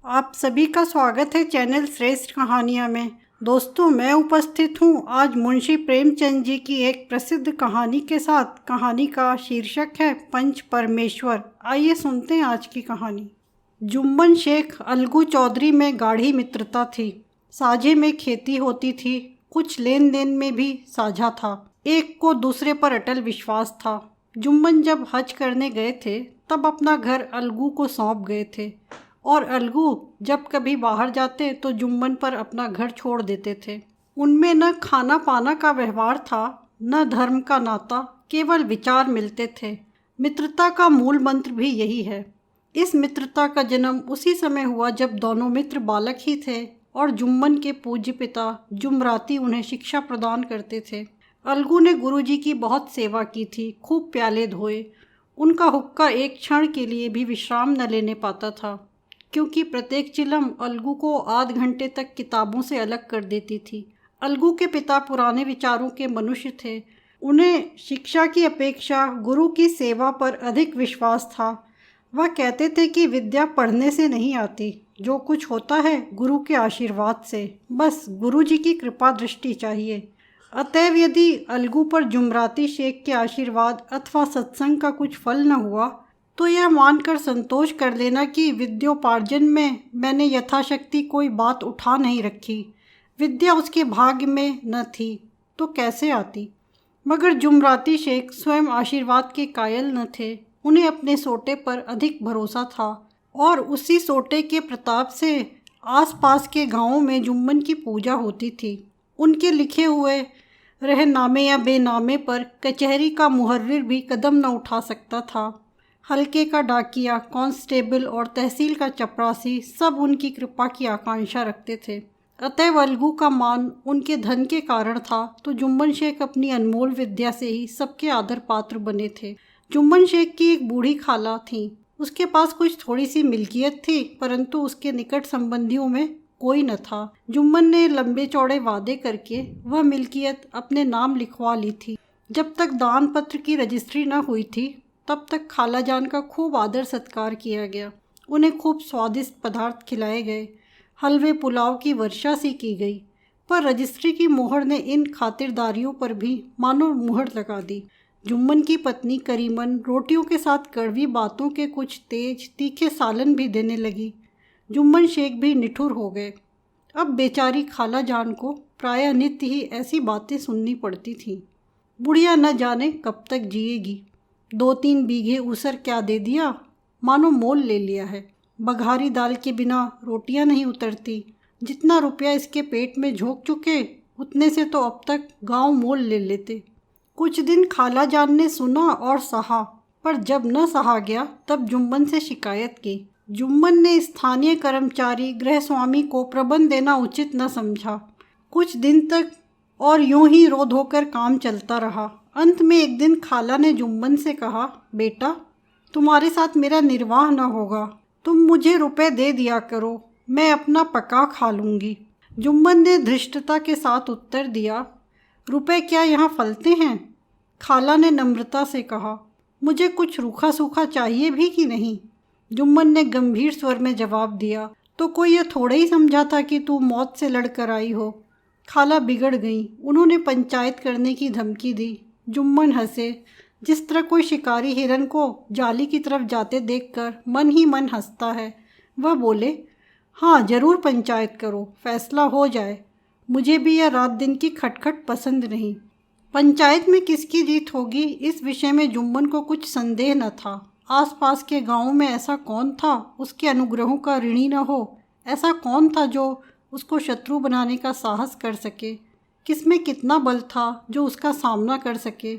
आप सभी का स्वागत है चैनल श्रेष्ठ कहानियाँ में। दोस्तों, मैं उपस्थित हूँ आज मुंशी प्रेमचंद जी की एक प्रसिद्ध कहानी के साथ। कहानी का शीर्षक है पंच परमेश्वर। आइए सुनते हैं आज की कहानी। जुम्मन शेख अलगू चौधरी में गाढ़ी मित्रता थी। साझे में खेती होती थी, कुछ लेन देन में भी साझा था। एक को दूसरे पर अटल विश्वास था। जुम्मन जब हज करने गए थे तब अपना घर अलगू को सौंप गए थे और अलगू जब कभी बाहर जाते तो जुम्मन पर अपना घर छोड़ देते थे। उनमें न खाना पाना का व्यवहार था, न धर्म का नाता, केवल विचार मिलते थे। मित्रता का मूल मंत्र भी यही है। इस मित्रता का जन्म उसी समय हुआ जब दोनों मित्र बालक ही थे और जुम्मन के पूज्य पिता जुमराती उन्हें शिक्षा प्रदान करते थे। अलगू ने गुरुजी की बहुत सेवा की थी, खूब प्याले धोए। उनका हुक्का एक क्षण के लिए भी विश्राम न लेने पाता था, क्योंकि प्रत्येक चिलम अलगू को आध घंटे तक किताबों से अलग कर देती थी। अलगू के पिता पुराने विचारों के मनुष्य थे। उन्हें शिक्षा की अपेक्षा गुरु की सेवा पर अधिक विश्वास था। वह कहते थे कि विद्या पढ़ने से नहीं आती, जो कुछ होता है गुरु के आशीर्वाद से। बस गुरु जी की कृपा दृष्टि चाहिए। अतएव यदि अलगू पर जुमराती शेख के आशीर्वाद अथवा सत्संग का कुछ फल न हुआ तो यह मानकर संतोष कर लेना कि विद्योपार्जन में मैंने यथाशक्ति कोई बात उठा नहीं रखी। विद्या उसके भाग्य में न थी तो कैसे आती। मगर जुमराती शेख स्वयं आशीर्वाद के कायल न थे। उन्हें अपने सोटे पर अधिक भरोसा था और उसी सोटे के प्रताप से आसपास के गांवों में जुम्मन की पूजा होती थी। उनके लिखे हुए रहनामे या बेनामे पर कचहरी का मुहर्रिर भी कदम न उठा सकता था। हल्के का डाकिया, कांस्टेबल और तहसील का चपरासी सब उनकी कृपा की आकांक्षा रखते थे। अतएव अलगू का मान उनके धन के कारण था तो जुम्मन शेख अपनी अनमोल विद्या से ही सबके आदर पात्र बने थे। जुम्मन शेख की एक बूढ़ी खाला थी। उसके पास कुछ थोड़ी सी मिल्कियत थी, परंतु उसके निकट संबंधियों में कोई न था। जुम्मन ने लंबे चौड़े वादे करके वह मिल्कियत अपने नाम लिखवा ली थी। जब तक दान पत्र की रजिस्ट्री न हुई थी तब तक खाला जान का खूब आदर सत्कार किया गया। उन्हें खूब स्वादिष्ट पदार्थ खिलाए गए। हलवे पुलाव की वर्षा सी की गई। पर रजिस्ट्री की मोहर ने इन खातिरदारियों पर भी मानो मुहर लगा दी। जुम्मन की पत्नी करीमन रोटियों के साथ कड़वी बातों के कुछ तेज तीखे सालन भी देने लगी। जुम्मन शेख भी निठुर हो गए। अब बेचारी खाला जान को प्रायः नित्य ही ऐसी बातें सुननी पड़ती थीं। बुढ़िया न जाने कब तक जिएगी। 2-3 बीघे ऊसर क्या दे दिया, मानो मोल ले लिया है। बघारी दाल के बिना रोटियां नहीं उतरती। जितना रुपया इसके पेट में झोंक चुके उतने से तो अब तक गांव मोल ले लेते। कुछ दिन खाला जान ने सुना और सहा, पर जब न सहा गया तब जुम्मन से शिकायत की। जुम्मन ने स्थानीय कर्मचारी गृहस्वामी को प्रबंध देना उचित न समझा। कुछ दिन तक और यूं ही रो धोकर काम चलता रहा। अंत में एक दिन खाला ने जुम्मन से कहा, बेटा, तुम्हारे साथ मेरा निर्वाह न होगा। तुम मुझे रुपए दे दिया करो, मैं अपना पका खा लूँगी। जुम्मन ने धृष्टता के साथ उत्तर दिया, रुपए क्या यहाँ फलते हैं? खाला ने नम्रता से कहा, मुझे कुछ रूखा सूखा चाहिए भी कि नहीं? जुम्मन ने गंभीर स्वर में जवाब दिया, तो कोई यह थोड़ा ही समझा था कि तू मौत से लड़कर आई हो। खाला बिगड़ गई। उन्होंने पंचायत करने की धमकी दी। जुम्मन हंसे, जिस तरह कोई शिकारी हिरन को जाली की तरफ जाते देखकर मन ही मन हंसता है। वह बोले, हाँ जरूर पंचायत करो, फैसला हो जाए। मुझे भी यह रात दिन की खटखट पसंद नहीं। पंचायत में किसकी जीत होगी इस विषय में जुम्मन को कुछ संदेह न था। आसपास के गांवों में ऐसा कौन था उसके अनुग्रहों का ऋणी न हो? ऐसा कौन था जो उसको शत्रु बनाने का साहस कर सके? किसमें कितना बल था जो उसका सामना कर सके?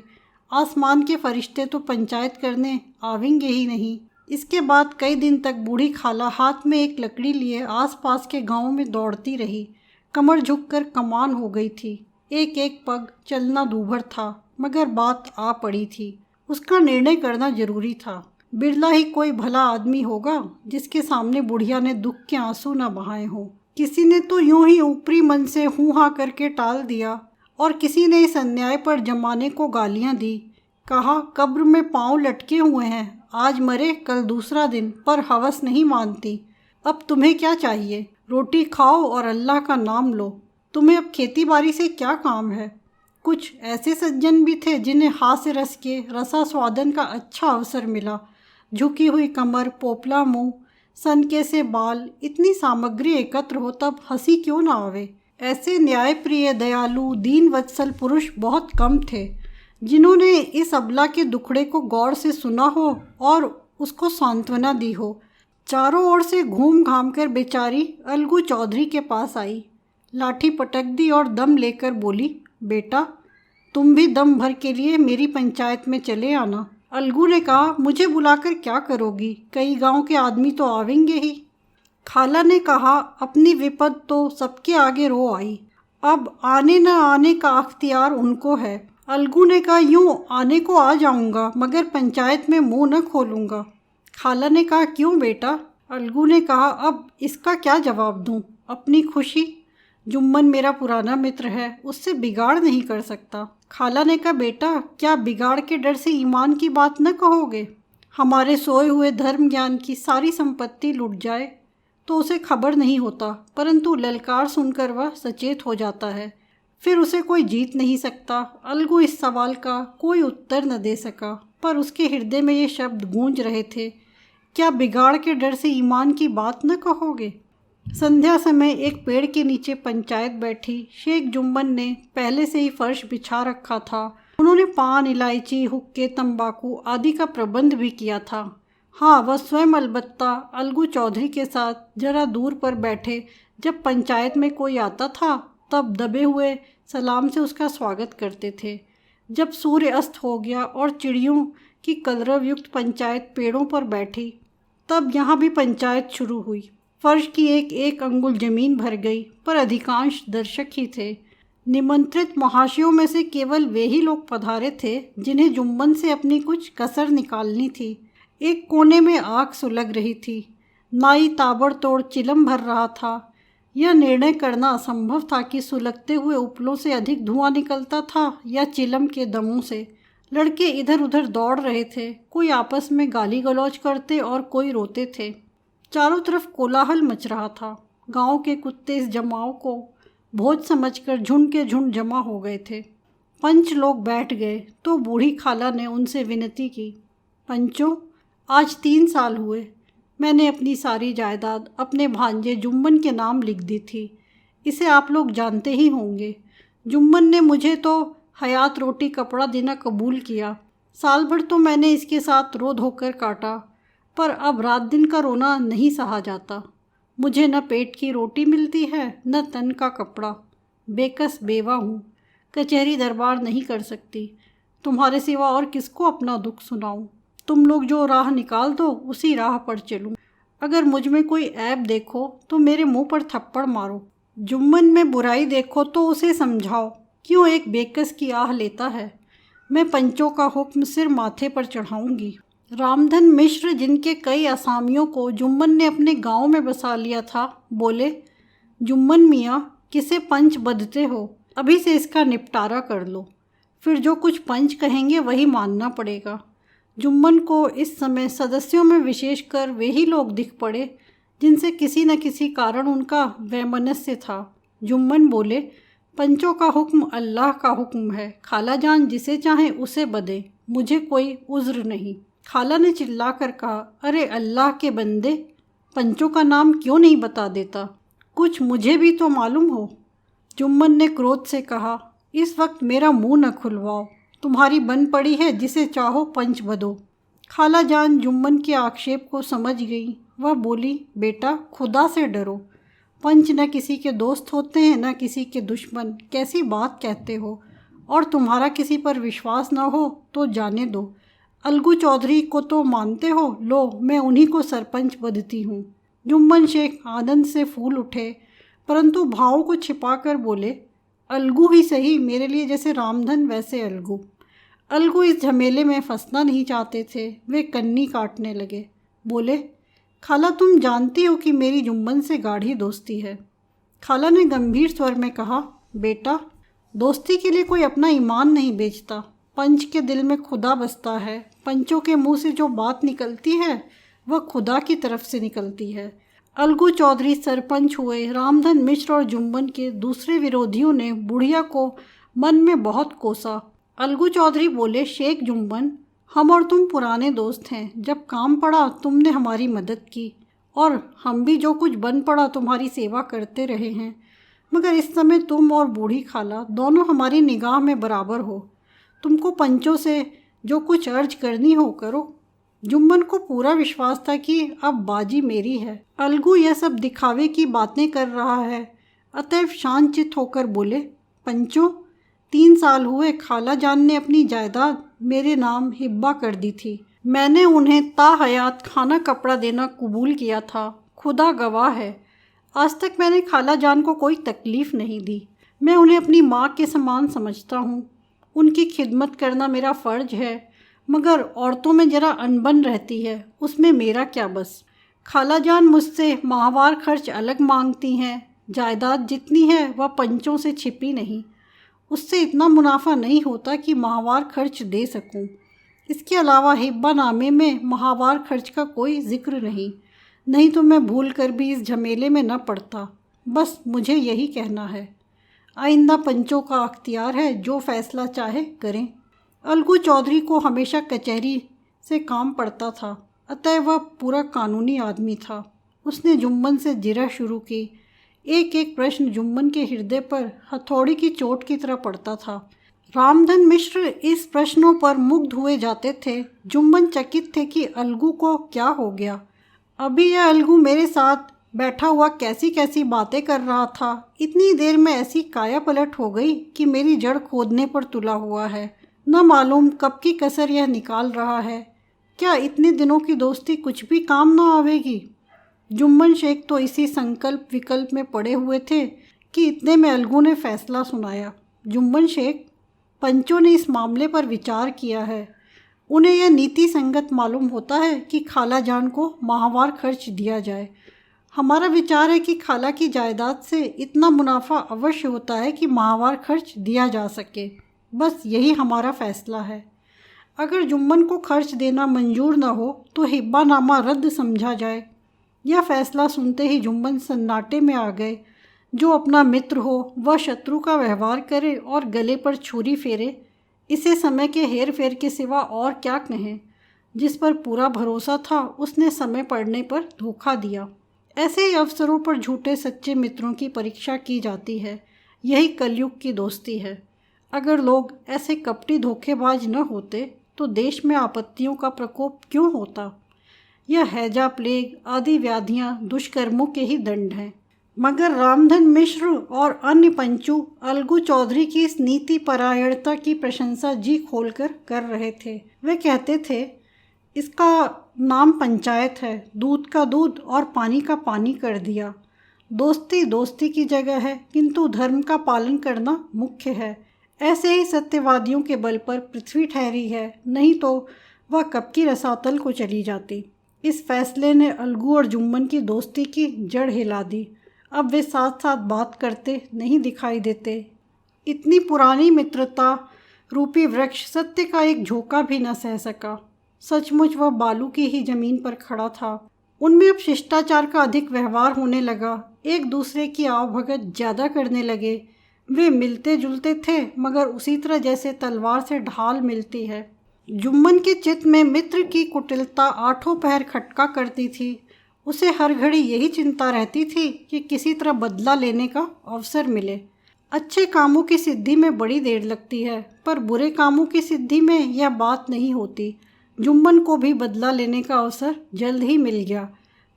आसमान के फरिश्ते तो पंचायत करने आवेंगे ही नहीं। इसके बाद कई दिन तक बूढ़ी खाला हाथ में एक लकड़ी लिए आसपास के गांवों में दौड़ती रही। कमर झुककर कमान हो गई थी। एक एक पग चलना दूभर था, मगर बात आ पड़ी थी। उसका निर्णय करना जरूरी था। बिरला ही कोई भला आदमी होगा जिसके सामने बुढ़िया ने दुख के आंसू न बहाए हों। किसी ने तो यूं ही ऊपरी मन से हूँ हाँ करके टाल दिया और किसी ने इस अन्याय पर जमाने को गालियां दी। कहा, कब्र में पांव लटके हुए हैं, आज मरे कल दूसरा दिन, पर हवस नहीं मानती। अब तुम्हें क्या चाहिए? रोटी खाओ और अल्लाह का नाम लो। तुम्हें अब खेती बाड़ी से क्या काम है? कुछ ऐसे सज्जन भी थे जिन्हें हास्य रस के रसास्वादन का अच्छा अवसर मिला। झुकी हुई कमर, पोपला मुंह, सनके से बाल, इतनी सामग्री एकत्र हो तब हंसी क्यों ना आवे। ऐसे न्यायप्रिय, दयालु, दीन वत्सल पुरुष बहुत कम थे जिन्होंने इस अबला के दुखड़े को गौर से सुना हो और उसको सांत्वना दी हो। चारों ओर से घूम घाम कर बेचारी अलगू चौधरी के पास आई, लाठी पटक दी और दम लेकर बोली, बेटा तुम भी दम भर के लिए मेरी पंचायत में चले आना। अलगू ने कहा, मुझे बुलाकर क्या करोगी? कई गांव के आदमी तो आवेंगे ही। खाला ने कहा, अपनी विपद तो सबके आगे रो आई, अब आने न आने का अख्तियार उनको है। अलगू ने कहा, यूँ आने को आ जाऊंगा मगर पंचायत में मुंह न खोलूंगा। खाला ने कहा, क्यों बेटा? अलगू ने कहा, अब इसका क्या जवाब दूं? अपनी खुशी, जुम्मन मेरा पुराना मित्र है, उससे बिगाड़ नहीं कर सकता। खाला ने कहा, बेटा क्या बिगाड़ के डर से ईमान की बात न कहोगे? हमारे सोए हुए धर्म ज्ञान की सारी संपत्ति लुट जाए तो उसे खबर नहीं होता, परंतु ललकार सुनकर वह सचेत हो जाता है, फिर उसे कोई जीत नहीं सकता। अलगू इस सवाल का कोई उत्तर न दे सका, पर उसके हृदय में ये शब्द गूंज रहे थे, क्या बिगाड़ के डर से ईमान की बात न कहोगे? संध्या समय एक पेड़ के नीचे पंचायत बैठी। शेख जुम्मन ने पहले से ही फर्श बिछा रखा था। उन्होंने पान, इलायची, हुक्के, तंबाकू आदि का प्रबंध भी किया था। हाँ, वह स्वयं अलबत्ता अलगू चौधरी के साथ जरा दूर पर बैठे जब पंचायत में कोई आता था तब दबे हुए सलाम से उसका स्वागत करते थे। जब सूर्य अस्त हो गया और चिड़ियों की कलरव युक्त पंचायत पेड़ों पर बैठी तब यहाँ भी पंचायत शुरू हुई। फर्श की एक एक अंगुल जमीन भर गई, पर अधिकांश दर्शक ही थे। निमंत्रित महाशयों में से केवल वे ही लोग पधारे थे जिन्हें जुम्मन से अपनी कुछ कसर निकालनी थी। एक कोने में आग सुलग रही थी। नाई ताबड़तोड़ चिलम भर रहा था। यह निर्णय करना असंभव था कि सुलगते हुए उपलों से अधिक धुआं निकलता था या चिलम के दमों से। लड़के इधर उधर दौड़ रहे थे, कोई आपस में गाली गलौज करते और कोई रोते थे। चारों तरफ कोलाहल मच रहा था। गांव के कुत्ते इस जमाव को भोज समझकर झुंड के झुंड जमा हो गए थे। पंच लोग बैठ गए तो बूढ़ी खाला ने उनसे विनती की, पंचों, आज 3 साल हुए मैंने अपनी सारी जायदाद अपने भांजे जुम्मन के नाम लिख दी थी। इसे आप लोग जानते ही होंगे। जुम्मन ने मुझे तो हयात रोटी कपड़ा देना कबूल किया। साल भर तो मैंने इसके साथ रो धोकर काटा, पर अब रात दिन का रोना नहीं सहा जाता। मुझे न पेट की रोटी मिलती है न तन का कपड़ा। बेकस बेवा हूँ, कचहरी दरबार नहीं कर सकती। तुम्हारे सिवा और किसको अपना दुख सुनाऊँ? तुम लोग जो राह निकाल दो उसी राह पर चलूँ। अगर मुझ में कोई ऐब देखो तो मेरे मुंह पर थप्पड़ मारो। जुम्मन में बुराई देखो तो उसे समझाओ, क्यों एक बेकस की आह लेता है। मैं पंचों का हुक्म सिर माथे पर चढ़ाऊंगी। रामधन मिश्र, जिनके कई असामियों को जुम्मन ने अपने गांव में बसा लिया था, बोले, जुम्मन मियाँ, किसे पंच बदते हो? अभी से इसका निपटारा कर लो, फिर जो कुछ पंच कहेंगे वही मानना पड़ेगा। जुम्मन को इस समय सदस्यों में विशेषकर वे ही लोग दिख पड़े जिनसे किसी न किसी कारण उनका वैमनस्य था। जुम्मन बोले, पंचों का हुक्म अल्लाह का हुक्म है। खाला जान जिसे चाहे उसे बदे, मुझे कोई उज़्र नहीं। खाला ने चिल्लाकर कहा, अरे अल्लाह के बंदे, पंचों का नाम क्यों नहीं बता देता? कुछ मुझे भी तो मालूम हो। जुम्मन ने क्रोध से कहा, इस वक्त मेरा मुंह न खुलवाओ। तुम्हारी बन पड़ी है, जिसे चाहो पंच बदो। खाला जान जुम्मन के आक्षेप को समझ गई। वह बोली, बेटा खुदा से डरो। पंच न किसी के दोस्त होते हैं न किसी के दुश्मन। कैसी बात कहते हो? और तुम्हारा किसी पर विश्वास न हो तो जाने दो। अलगू चौधरी को तो मानते हो, लो मैं उन्हीं को सरपंच बदती हूँ। जुम्मन शेख आनंद से फूल उठे, परंतु भावों को छिपाकर बोले, अलगू ही सही, मेरे लिए जैसे रामधन वैसे अलगू। अलगू इस झमेले में फंसना नहीं चाहते थे। वे कन्नी काटने लगे। बोले, खाला तुम जानती हो कि मेरी जुम्मन से गाढ़ी दोस्ती है। खाला ने गंभीर स्वर में कहा, बेटा दोस्ती के लिए कोई अपना ईमान नहीं बेचता। पंच के दिल में खुदा बसता है। पंचों के मुंह से जो बात निकलती है वह खुदा की तरफ से निकलती है। अलगू चौधरी सरपंच हुए। रामधन मिश्र और जुम्मन के दूसरे विरोधियों ने बुढ़िया को मन में बहुत कोसा। अलगू चौधरी बोले, शेख जुम्मन, हम और तुम पुराने दोस्त हैं। जब काम पड़ा तुमने हमारी मदद की और हम भी जो कुछ बन पड़ा तुम्हारी सेवा करते रहे हैं, मगर इस समय तुम और बूढ़ी खाला दोनों हमारी निगाह में बराबर हो। तुमको पंचों से जो कुछ अर्ज करनी हो करो। जुम्मन को पूरा विश्वास था कि अब बाजी मेरी है। अलगू यह सब दिखावे की बातें कर रहा है, अतएव शांतचित्त होकर बोले, पंचों, 3 साल हुए खाला जान ने अपनी जायदाद मेरे नाम हिब्बा कर दी थी। मैंने उन्हें ताहयात खाना कपड़ा देना कबूल किया था। खुदा गवाह है, आज तक मैंने खाला जान को कोई तकलीफ़ नहीं दी। मैं उन्हें अपनी माँ के समान समझता हूँ। उनकी खिदमत करना मेरा फ़र्ज है, मगर औरतों में जरा अनबन रहती है, उसमें मेरा क्या बस। खाला जान मुझसे माहवार खर्च अलग मांगती हैं। जायदाद जितनी है वह पंचों से छिपी नहीं। उससे इतना मुनाफा नहीं होता कि माहवार खर्च दे सकूं। इसके अलावा हिब्बा नामे में माहवार खर्च का कोई जिक्र नहीं तो मैं भूल कर भी इस झमेले में न पड़ता। बस मुझे यही कहना है। आइंदा पंचों का अख्तियार है, जो फैसला चाहे करें। अलगू चौधरी को हमेशा कचहरी से काम पड़ता था, अतः वह पूरा कानूनी आदमी था। उसने जुम्मन से जिरह शुरू की। एक एक प्रश्न जुम्मन के हृदय पर हथौड़ी की चोट की तरह पड़ता था। रामधन मिश्र इस प्रश्नों पर मुग्ध हुए जाते थे। जुम्मन चकित थे कि अलगू को क्या हो गया। अभी यह अलगू मेरे साथ बैठा हुआ कैसी कैसी बातें कर रहा था। इतनी देर में ऐसी काया पलट हो गई कि मेरी जड़ खोदने पर तुला हुआ है। न मालूम कब की कसर यह निकाल रहा है। क्या इतने दिनों की दोस्ती कुछ भी काम न आवेगी। जुम्मन शेख तो इसी संकल्प विकल्प में पड़े हुए थे कि इतने में अलगू ने फैसला सुनाया। जुम्मन शेख, पंचों ने इस मामले पर विचार किया है। उन्हें यह नीति संगत मालूम होता है कि खाला जान को माहवार खर्च दिया जाए। हमारा विचार है कि खाला की जायदाद से इतना मुनाफा अवश्य होता है कि माहवार खर्च दिया जा सके। बस यही हमारा फैसला है। अगर जुम्मन को खर्च देना मंजूर न हो तो हिब्बानामा रद्द समझा जाए। यह फैसला सुनते ही जुम्मन सन्नाटे में आ गए। जो अपना मित्र हो वह शत्रु का व्यवहार करे और गले पर छुरी फेरे, इसे समय के हेर फेर के सिवा और क्या कहें। जिस पर पूरा भरोसा था उसने समय पड़ने पर धोखा दिया। ऐसे ही अवसरों पर झूठे सच्चे मित्रों की परीक्षा की जाती है। यही कलयुग की दोस्ती है। अगर लोग ऐसे कपटी धोखेबाज न होते तो देश में आपत्तियों का प्रकोप क्यों होता। यह हैजा, प्लेग आदि व्याधियाँ दुष्कर्मों के ही दंड हैं। मगर रामधन मिश्र और अन्य पंचू अलगू चौधरी की इस नीति परायणता की प्रशंसा जी खोलकर कर रहे थे। वे कहते थे, इसका नाम पंचायत है, दूध का दूध और पानी का पानी कर दिया। दोस्ती दोस्ती की जगह है, किंतु धर्म का पालन करना मुख्य है। ऐसे ही सत्यवादियों के बल पर पृथ्वी ठहरी है, नहीं तो वह कब की रसातल को चली जाती। इस फैसले ने अलगू और जुम्मन की दोस्ती की जड़ हिला दी। अब वे साथ साथ बात करते नहीं दिखाई देते। इतनी पुरानी मित्रता रूपी वृक्ष सत्य का एक झोंका भी न सह सका। सचमुच वह बालू की ही जमीन पर खड़ा था। उनमें अब शिष्टाचार का अधिक व्यवहार होने लगा। एक दूसरे की आवभगत ज़्यादा करने लगे। वे मिलते जुलते थे, मगर उसी तरह जैसे तलवार से ढाल मिलती है। जुम्मन के चित्त में मित्र की कुटिलता आठों पहर खटका करती थी। उसे हर घड़ी यही चिंता रहती थी कि किसी तरह बदला लेने का अवसर मिले। अच्छे कामों की सिद्धि में बड़ी देर लगती है, पर बुरे कामों की सिद्धि में यह बात नहीं होती। जुम्मन को भी बदला लेने का अवसर जल्द ही मिल गया।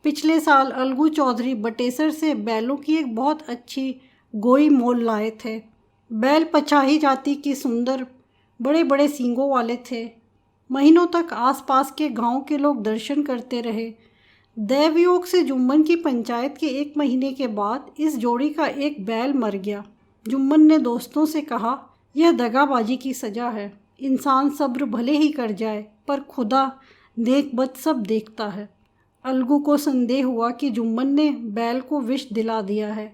पिछले साल अलगू चौधरी बटेसर से बैलों की एक बहुत अच्छी गोई मोल लाए थे। बैल पछाही जाति की सुंदर बड़े बड़े सींगों वाले थे। महीनों तक आसपास के गांव के लोग दर्शन करते रहे। दैवयोग से जुम्मन की पंचायत के 1 महीने के बाद इस जोड़ी का एक बैल मर गया। जुम्मन ने दोस्तों से कहा, यह दगाबाजी की सज़ा है। इंसान सब्र भले ही कर जाए, पर खुदा नेक बद सब देखता है। अलगू को संदेह हुआ कि जुम्मन ने बैल को विष दिला दिया है।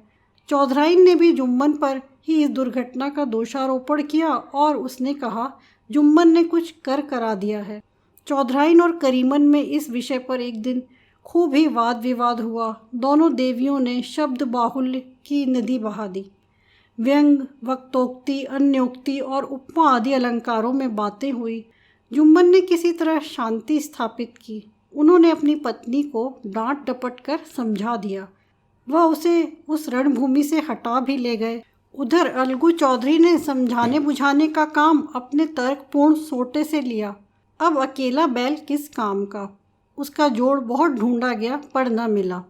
चौधराइन ने भी जुम्मन पर ही इस दुर्घटना का दोषारोपण किया और उसने कहा, जुम्मन ने कुछ कर करा दिया है। चौधराइन और करीमन में इस विषय पर एक दिन खूब ही वाद विवाद हुआ। दोनों देवियों ने शब्द बाहुल्य की नदी बहा दी। व्यंग, वक्तोक्ति, अन्योक्ति और उपमा आदि अलंकारों में बातें हुई। जुम्मन ने किसी तरह शांति स्थापित की। उन्होंने अपनी पत्नी को डांट डपट कर समझा दिया। वह उसे उस रणभूमि से हटा भी ले गए। उधर अलगू चौधरी ने समझाने बुझाने का काम अपने तर्कपूर्ण सोटे से लिया। अब अकेला बैल किस काम का। उसका जोड़ बहुत ढूंढा गया पर न मिला।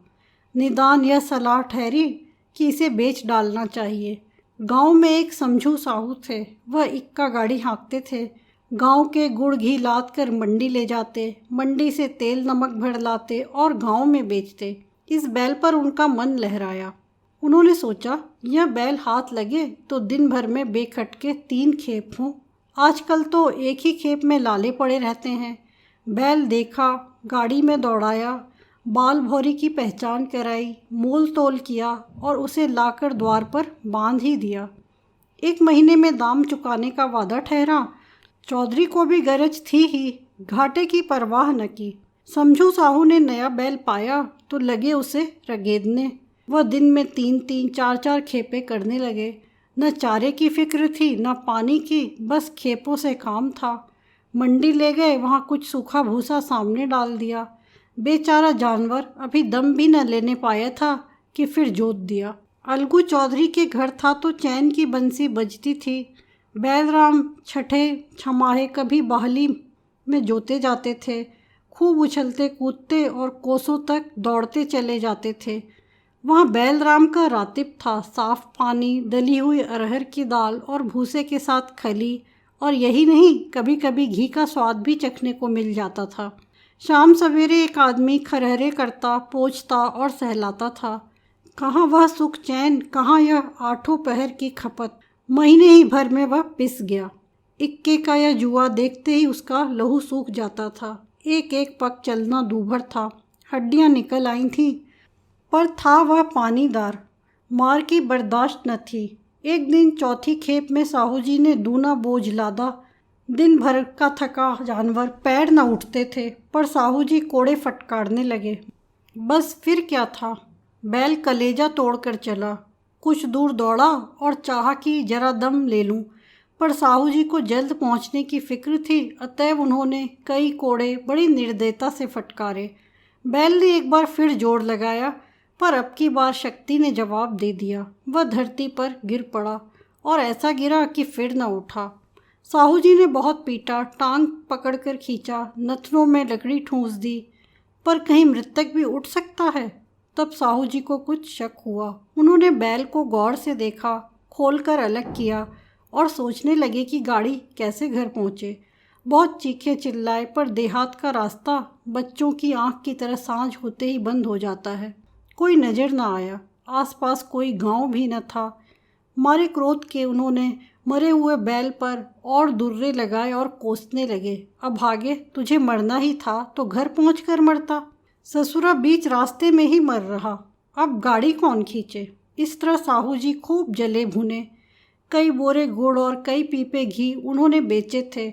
निदान यह सलाह ठहरी कि इसे बेच डालना चाहिए। गांव में एक समझू साहू थे। वह इक्का गाड़ी हाँकते थे। गांव के गुड़ घी लाद कर मंडी ले जाते, मंडी से तेल नमक भर लाते और गांव में बेचते। इस बैल पर उनका मन लहराया। उन्होंने सोचा, यह बैल हाथ लगे तो दिन भर में बेखटके 3 खेप हों। आजकल तो एक ही खेप में लाले पड़े रहते हैं। बैल देखा, गाड़ी में दौड़ाया, बाल भौरी की पहचान कराई, मोल तोल किया और उसे लाकर द्वार पर बांध ही दिया। 1 महीने में दाम चुकाने का वादा ठहरा। चौधरी को भी गरज थी ही, घाटे की परवाह न की। समझू साहू ने नया बैल पाया तो लगे उसे रगेदने। वह दिन में 3-3, 4-4 खेपे करने लगे। न चारे की फिक्र थी न पानी की, बस खेपों से काम था। मंडी ले गए, वहाँ कुछ सूखा भूसा सामने डाल दिया। बेचारा जानवर अभी दम भी न लेने पाया था कि फिर जोत दिया। अलगू चौधरी के घर था तो चैन की बंसी बजती थी। बैलराम छठे छमाहे कभी बाहली में जोते जाते थे। खूब उछलते कूदते और कोसों तक दौड़ते चले जाते थे। वहाँ बैलराम का रातिब था। साफ पानी, दली हुई अरहर की दाल और भूसे के साथ खली, और यही नहीं, कभी कभी घी का स्वाद भी चखने को मिल जाता था। शाम सवेरे एक आदमी खरहरे करता, पोंछता और सहलाता था। कहाँ वह सुख चैन, कहाँ यह 8 पहर की खपत। महीने ही भर में वह पिस गया। इक्के का यह जुआ देखते ही उसका लहू सूख जाता था। एक एक पग चलना दूभर था। हड्डियाँ निकल आई थीं, पर था वह पानीदार। मार की बर्दाश्त न थी। एक दिन चौथी खेप में साहू जी ने दूना बोझ लादा। दिन भर का थका जानवर, पैर न उठते थे, पर साहू जी कोड़े फटकारने लगे। बस फिर क्या था, बैल कलेजा तोड़कर चला। कुछ दूर दौड़ा और चाहा कि जरा दम ले लूं, पर साहू जी को जल्द पहुंचने की फिक्र थी। अतएव उन्होंने कई कोड़े बड़ी निर्दयता से फटकारे। बैल ने एक बार फिर जोर लगाया, पर अब की बार शक्ति ने जवाब दे दिया। वह धरती पर गिर पड़ा और ऐसा गिरा कि फिर न उठा। साहू जी ने बहुत पीटा, टांग पकड़कर खींचा, नथनों में लकड़ी ठूंस दी, पर कहीं मृतक भी उठ सकता है। तब साहू जी को कुछ शक हुआ। उन्होंने बैल को गौर से देखा, खोलकर अलग किया और सोचने लगे कि गाड़ी कैसे घर पहुँचे। बहुत चीखे चिल्लाए, पर देहात का रास्ता बच्चों की आंख की तरह सांझ होते ही बंद हो जाता है। कोई नज़र न आया। आसपास कोई गांव भी न था। मारे क्रोध के उन्होंने मरे हुए बैल पर और दुर्रे लगाए और कोसने लगे। अब भागे, तुझे मरना ही था तो घर पहुंचकर मरता। ससुरा बीच रास्ते में ही मर रहा, अब गाड़ी कौन खींचे। इस तरह साहू जी खूब जले भुने। कई बोरे गुड़ और कई पीपे घी उन्होंने बेचे थे।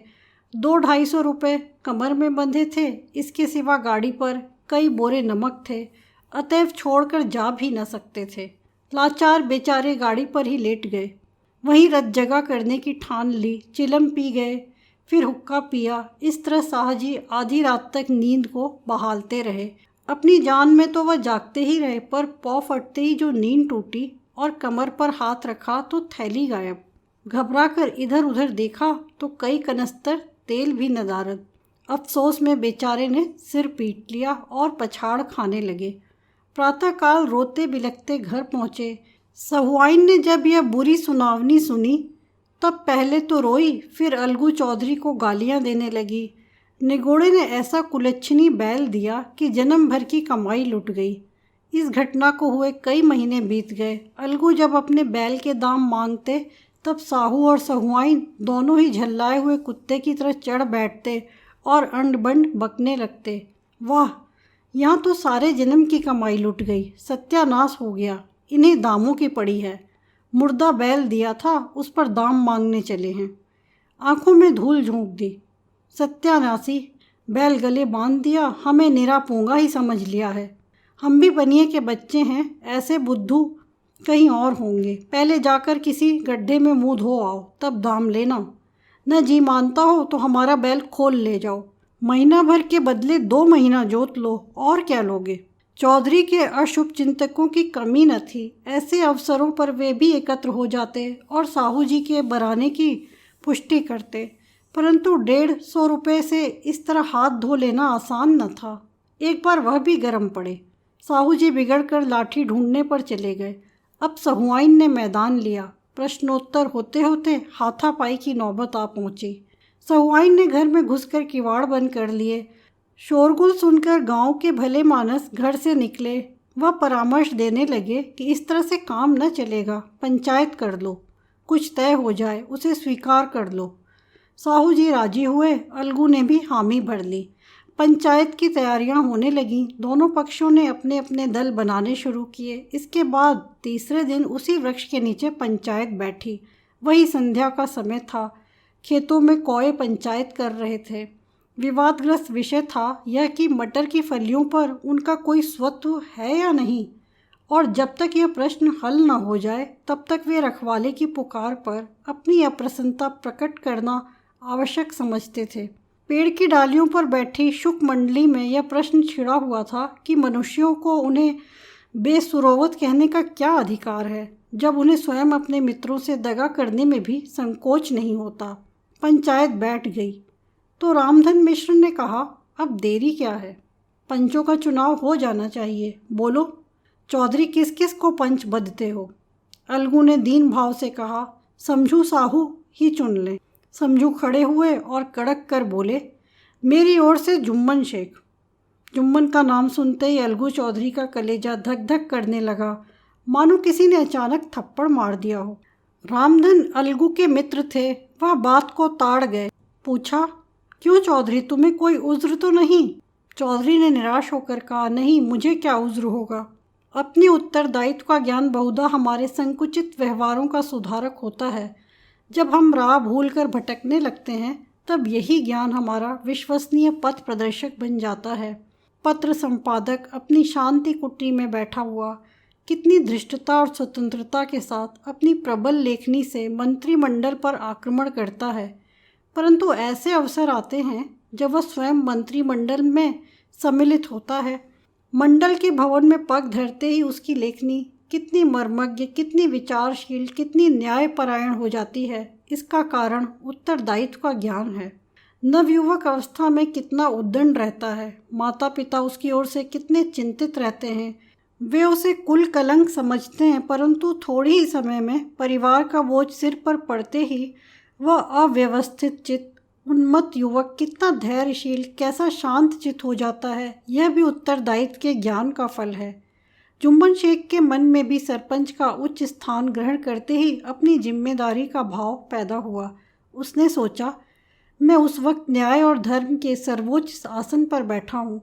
200-250 रुपये कमर में बंधे थे। इसके सिवा गाड़ी पर कई बोरे नमक थे। अतएव छोड़कर जा भी न सकते थे। लाचार बेचारे गाड़ी पर ही लेट गए। वहीं रत जगह करने की ठान ली। चिलम पी गए, फिर हुक्का पिया। इस तरह साहजी आधी रात तक नींद को बहालते रहे। अपनी जान में तो वह जागते ही रहे, पर पौ फटते ही जो नींद टूटी और कमर पर हाथ रखा तो थैली गायब। घबराकर इधर उधर देखा तो कई कनस्तर तेल भी नदारद। अफसोस में बेचारे ने सिर पीट लिया और पछाड़ खाने लगे। प्रातःकाल रोते बिलखते घर पहुँचे। सहुआइन ने जब यह बुरी सुनावनी सुनी तब पहले तो रोई, फिर अलगू चौधरी को गालियां देने लगी। निगोड़े ने ऐसा कुलच्छनी बैल दिया कि जन्म भर की कमाई लुट गई। इस घटना को हुए कई महीने बीत गए। अलगू जब अपने बैल के दाम मांगते तब साहू और सहुआइन दोनों ही झल्लाए हुए कुत्ते की तरह चढ़ बैठते और अंड बंड बकने लगते। वाह, यहाँ तो सारे जन्म की कमाई लुट गई। सत्यानाश हो गया, इन्हें दामों की पड़ी है। मुर्दा बैल दिया था, उस पर दाम मांगने चले हैं। आंखों में धूल झोंक दी। सत्यानाशी, बैल गले बांध दिया, हमें निरा पूंगा ही समझ लिया है। हम भी बनिए के बच्चे हैं, ऐसे बुद्धू कहीं और होंगे। पहले जाकर किसी गड्ढे में मुंह धो आओ, तब दाम लेना। न जी मानता हो तो हमारा बैल खोल ले जाओ। महीना भर के बदले 2 महीना जोत लो, और क्या लोगे। चौधरी के अशुभ चिंतकों की कमी न थी। ऐसे अवसरों पर वे भी एकत्र हो जाते और साहू जी के बराने की पुष्टि करते, परंतु 150 रुपये से इस तरह हाथ धो लेना आसान न था। एक बार वह भी गर्म पड़े। साहू जी बिगड़कर लाठी ढूंढने पर चले गए। अब सहुआइन ने मैदान लिया। प्रश्नोत्तर होते होते हाथापाई की नौबत आ पहुंची। सहुआइन ने घर में घुसकर किवाड़ बंद कर लिए। शोरगुल सुनकर गांव के भले मानस घर से निकले। वह परामर्श देने लगे कि इस तरह से काम न चलेगा, पंचायत कर लो, कुछ तय हो जाए, उसे स्वीकार कर लो। साहू जी राजी हुए। अलगू ने भी हामी भर ली। पंचायत की तैयारियां होने लगीं। दोनों पक्षों ने अपने अपने दल बनाने शुरू किए। इसके बाद तीसरे दिन उसी वृक्ष के नीचे पंचायत बैठी। वही संध्या का समय था। खेतों में कौए पंचायत कर रहे थे। विवादग्रस्त विषय था यह कि मटर की फलियों पर उनका कोई स्वत्व है या नहीं, और जब तक यह प्रश्न हल न हो जाए तब तक वे रखवाले की पुकार पर अपनी अप्रसन्नता प्रकट करना आवश्यक समझते थे। पेड़ की डालियों पर बैठी शुक मंडली में यह प्रश्न छिड़ा हुआ था कि मनुष्यों को उन्हें बेसुरोवत कहने का क्या अधिकार है, जब उन्हें स्वयं अपने मित्रों से दगा करने में भी संकोच नहीं होता। पंचायत बैठ गई तो रामधन मिश्र ने कहा, अब देरी क्या है, पंचों का चुनाव हो जाना चाहिए, बोलो चौधरी किस किस को पंच बदते हो। अलगू ने दीन भाव से कहा, समझू साहू ही चुन लें। समझू खड़े हुए और कड़क कर बोले, मेरी ओर से जुम्मन शेख। जुम्मन का नाम सुनते ही अलगू चौधरी का कलेजा धक धक करने लगा, मानो किसी ने अचानक थप्पड़ मार दिया हो। रामधन अलगू के मित्र थे, वह बात को ताड़ गए। पूछा, क्यों चौधरी, तुम्हें कोई उज्र तो नहीं। चौधरी ने निराश होकर कहा, नहीं, मुझे क्या उज्र होगा। अपनी उत्तरदायित्व का ज्ञान बहुधा हमारे संकुचित व्यवहारों का सुधारक होता है। जब हम राह भूल कर भटकने लगते हैं तब यही ज्ञान हमारा विश्वसनीय पथ प्रदर्शक बन जाता है। पत्र संपादक अपनी शांति कुटी में बैठा हुआ कितनी धृष्टता और स्वतंत्रता के साथ अपनी प्रबल लेखनी से मंत्रिमंडल पर आक्रमण करता है, परंतु ऐसे अवसर आते हैं जब वह स्वयं मंत्रिमंडल में सम्मिलित होता है। मंडल के भवन में पग धरते ही उसकी लेखनी कितनी मर्मज्ञ, कितनी विचारशील, कितनी न्यायपरायण हो जाती है। इसका कारण उत्तरदायित्व का ज्ञान है। नवयुवक अवस्था में कितना उद्दंड रहता है। माता पिता उसकी ओर से कितने चिंतित रहते हैं। वे उसे कुल कलंक समझते हैं, परंतु थोड़ी ही समय में परिवार का बोझ सिर पर पड़ते ही वह अव्यवस्थित चित्त उन्मत्त युवक कितना धैर्यशील, कैसा शांत चित्त हो जाता है। यह भी उत्तरदायित्व के ज्ञान का फल है। जुम्मन शेख के मन में भी सरपंच का उच्च स्थान ग्रहण करते ही अपनी जिम्मेदारी का भाव पैदा हुआ। उसने सोचा, मैं उस वक्त न्याय और धर्म के सर्वोच्च आसन पर बैठा हूँ।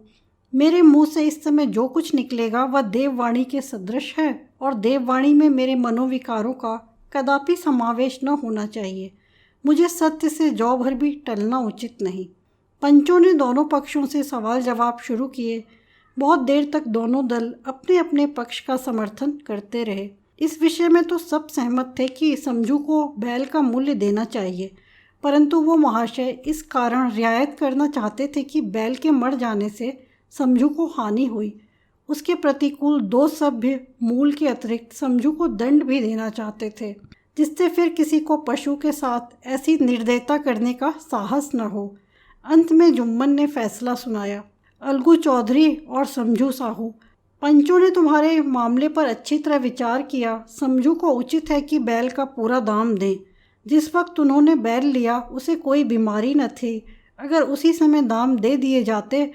मेरे मुंह से इस समय जो कुछ निकलेगा वह देववाणी के सदृश है, और देववाणी में मेरे मनोविकारों का कदापि समावेश न होना चाहिए। मुझे सत्य से जौ भर भी टलना उचित नहीं। पंचों ने दोनों पक्षों से सवाल जवाब शुरू किए। बहुत देर तक दोनों दल अपने अपने पक्ष का समर्थन करते रहे। इस विषय में तो सब सहमत थे कि समझू को बैल का मूल्य देना चाहिए, परंतु वो महाशय इस कारण रियायत करना चाहते थे कि बैल के मर जाने से समझू को हानि हुई। उसके प्रतिकूल 2 सभ्य मूल के अतिरिक्त समझू को दंड भी देना चाहते थे, जिससे फिर किसी को पशु के साथ ऐसी निर्दयता करने का साहस न हो। अंत में जुम्मन ने फैसला सुनाया, अलगू चौधरी और समझू साहू, पंचों ने तुम्हारे मामले पर अच्छी तरह विचार किया। समझू को उचित है कि बैल का पूरा दाम दें। जिस वक्त उन्होंने बैल लिया उसे कोई बीमारी न थी। अगर उसी समय दाम दे दिए जाते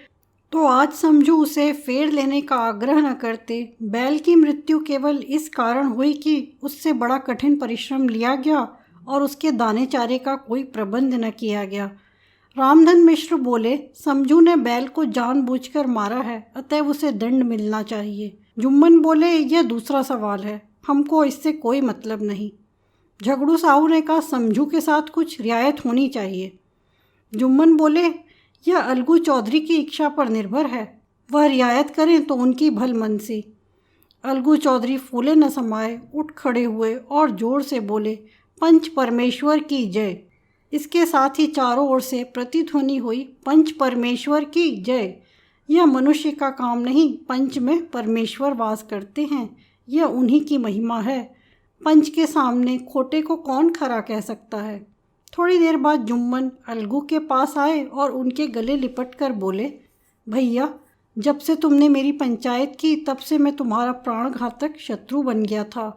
तो आज समझू उसे फेर लेने का आग्रह न करते। बैल की मृत्यु केवल इस कारण हुई कि उससे बड़ा कठिन परिश्रम लिया गया और उसके दाने चारे का कोई प्रबंध न किया गया। रामधन मिश्र बोले, समझू ने बैल को जानबूझकर मारा है, अतएव उसे दंड मिलना चाहिए। जुम्मन बोले, यह दूसरा सवाल है, हमको इससे कोई मतलब नहीं। झगड़ू साहू ने कहा, समझू के साथ कुछ रियायत होनी चाहिए। जुम्मन बोले, यह अलगू चौधरी की इच्छा पर निर्भर है। वह रियायत करें तो उनकी भलमनसी। अलगू चौधरी फूले न समाये उठ खड़े हुए और जोर से बोले, पंच परमेश्वर की जय। इसके साथ ही चारों ओर से प्रतिध्वनि हुई, पंच परमेश्वर की जय। यह मनुष्य का काम नहीं, पंच में परमेश्वर वास करते हैं, यह उन्हीं की महिमा है। पंच के सामने खोटे को कौन खरा कह सकता है। थोड़ी देर बाद जुम्मन अलगू के पास आए और उनके गले लिपट कर बोले, भैया, जब से तुमने मेरी पंचायत की तब से मैं तुम्हारा प्राणघातक शत्रु बन गया था,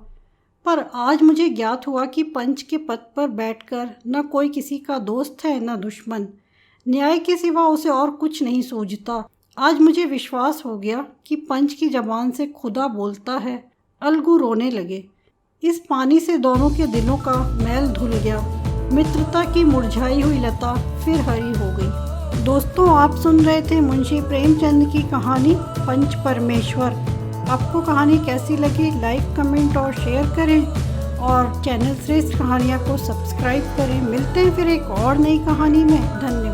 पर आज मुझे ज्ञात हुआ कि पंच के पद पर बैठकर न कोई किसी का दोस्त है न दुश्मन। न्याय के सिवा उसे और कुछ नहीं सूझता। आज मुझे विश्वास हो गया कि पंच की जबान से खुदा बोलता है। अलगू रोने लगे। इस पानी से दोनों के दिलों का मैल धुल गया। मित्रता की मुरझाई हुई लता फिर हरी हो गई। दोस्तों, आप सुन रहे थे मुंशी प्रेमचंद की कहानी पंच परमेश्वर। आपको कहानी कैसी लगी? लाइक, कमेंट और शेयर करें और चैनल श्रेष्ठ कहानियाँ को सब्सक्राइब करें। मिलते हैं फिर एक और नई कहानी में। धन्यवाद।